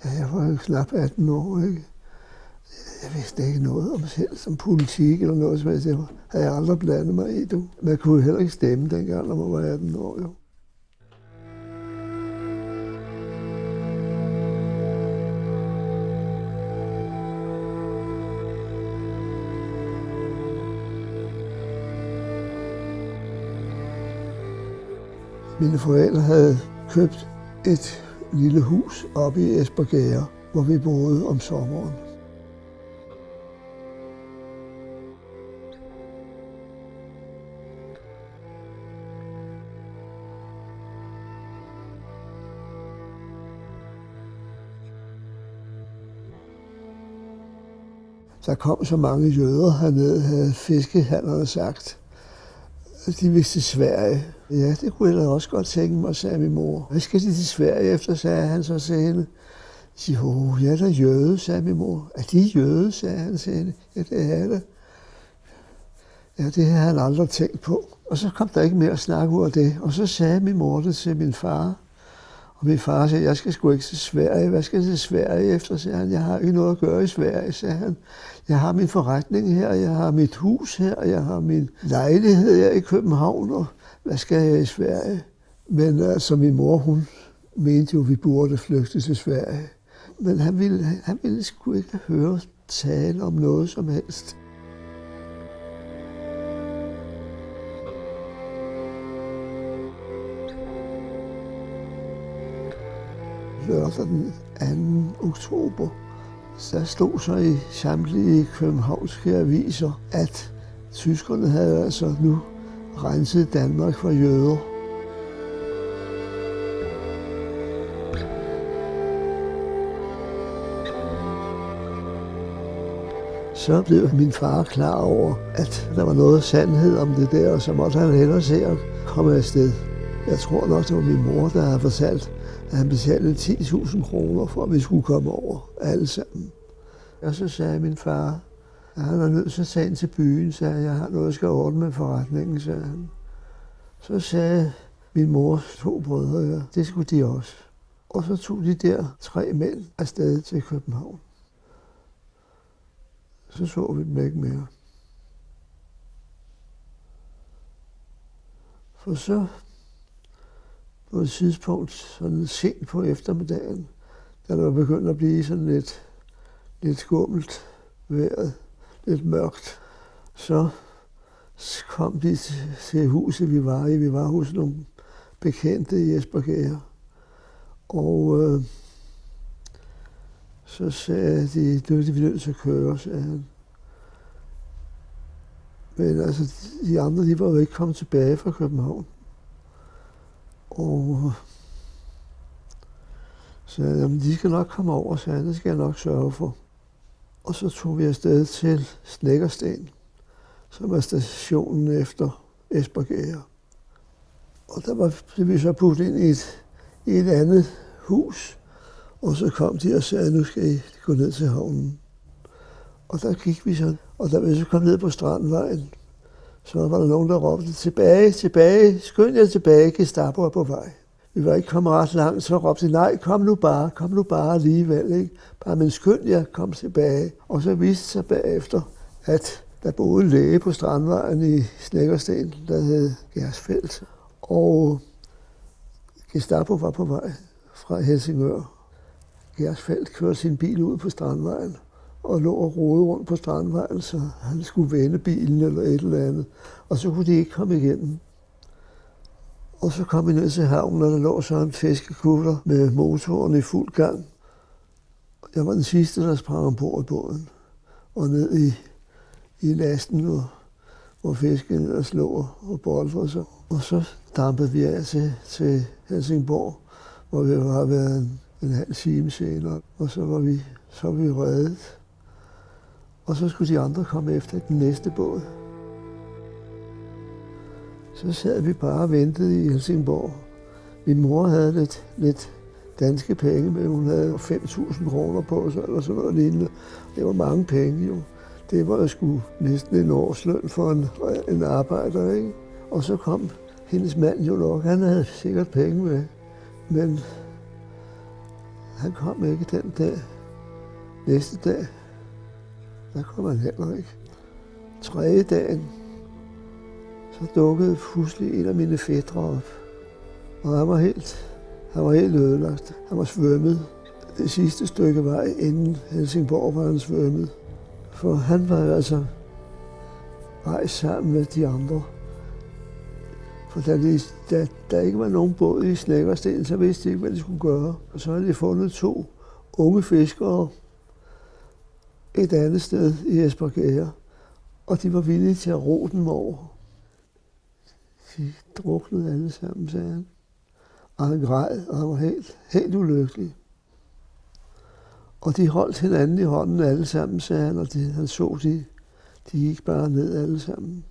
Ja, jeg var jo knap 18 år, ikke? Jeg vidste ikke noget om selv som politik eller noget, som jeg havde jeg aldrig blandet mig i. Man kunne jo heller ikke stemme dengang, når man var 18 år, jo. Mine forældre havde købt et lille hus oppe i Espergærde, hvor vi boede om sommeren. Der kom så mange jøder hernede, havde fiskehandlerne sagt. De ville til Sverige. Ja, det kunne jeg da også godt tænke mig, sagde min mor. Hvad skal de til Sverige efter, sagde han så til hende. Jo, jeg er da jøde, sagde min mor. Er de jøde, sagde han til hende. Ja, det er det. Ja, det havde han aldrig tænkt på. Og så kom der ikke mere at snakke ud af det. Og så sagde min mor det til min far. Og min far sagde, jeg skal sgu ikke til Sverige. Hvad skal jeg til Sverige efter, sagde han. Jeg har ikke noget at gøre i Sverige, sagde han. Jeg har min forretning her, jeg har mit hus her, jeg har min lejlighed her i København, og hvad skal jeg i Sverige? Men altså min mor, hun mente jo, at vi burde flygte til Sverige. Men han ville sgu ikke høre tale om noget som helst. Lørdag den 2. oktober, der stod så i samtlige københavnske aviser, at tyskerne havde altså nu renset Danmark for jøder. Så blev min far klar over, at der var noget sandhed om det der, og så måtte han hellere se at komme afsted. Jeg tror nok, det var min mor, der havde fortalt, at han betalte 10.000 kroner for, at vi skulle komme over alle sammen. Og så sagde min far, at han er nødt til at tage ind til byen, sagde jeg har noget, jeg skal ordne med forretningen, sagde han. Så sagde min mors 2 brødre, ja, det skulle de også. Og så tog de der 3 mænd afsted til København. Så vi dem ikke mere. For så på et tidspunkt, sådan sent på eftermiddagen, da der var begyndt at blive sådan lidt skummelt vejret, lidt mørkt, så kom de til huset, vi var i. Vi var hos nogle bekendte i Espergærde. Og så sagde de, nu er vi nødt til at køre, sagde han. Men altså, de andre, de var jo ikke kommet tilbage fra København. Og så jamen, de skal nok komme over, sagde han, det skal jeg nok sørge for. Og så tog vi afsted til Snekkersten, som var stationen efter Espergærde. Og der blev vi så puttet ind i et andet hus, og så kom de og sagde, nu skal I gå ned til havnen. Og der gik vi så, og da vi så kom ned på Strandvejen, så var der nogen, der råbte, tilbage, skynd jer tilbage, Gestapo er på vej. Vi var ikke kommet ret langt, så råbte de, nej, kom nu bare alligevel, ikke? Bare, men skynd jer, kom tilbage. Og så viste det sig bagefter, at der boede en læge på Strandvejen i Snekkersten, der hed Gersfeldt. Og Gestapo var på vej fra Helsingør. Gersfeldt kørte sin bil ud på Strandvejen og lå og rode rundt på Strandvejen, så han skulle vende bilen eller et eller andet. Og så kunne de ikke komme igennem. Og så kom vi ned til havnen, og der lå så en fiskekutter med motoren i fuld gang. Jeg var den sidste, der sprang ombord i båden og ned i lasten, hvor fisken ellers lå og boldrede sig. Og så dampede vi af til Helsingborg, hvor vi har været en halv time senere. Og så var vi reddet. Og så skulle de andre komme efter den næste båd. Så sad vi bare og ventede i Helsingborg. Min mor havde lidt danske penge med. Hun havde 5.000 kroner på sig, eller sådan noget lignende. Det var mange penge jo. Det var jo sgu næsten en årsløn for en arbejder, ikke? Og så kom hendes mand jo nok. Han havde sikkert penge med. Men Han kom ikke den dag. Næste dag, der kom han heller ikke. Tredje dagen, så dukkede pludselig en af mine fætre op. Og han var helt ødelagt. Han var svømmet. Det sidste stykke vej inden Helsingborg var han svømmet. For han var jo altså rejst sammen med de andre. For da der ikke var nogen båd i Snekkersten, så vidste de ikke, hvad de skulle gøre. Og så havde de fundet 2 unge fiskere et andet sted i Espergærde. Og de var villige til at ro dem over. De druknede alle sammen, sagde han. Og han græd, og han var helt ulykkelig. Og de holdt hinanden i hånden alle sammen, sagde han, og han så, de gik bare ned alle sammen.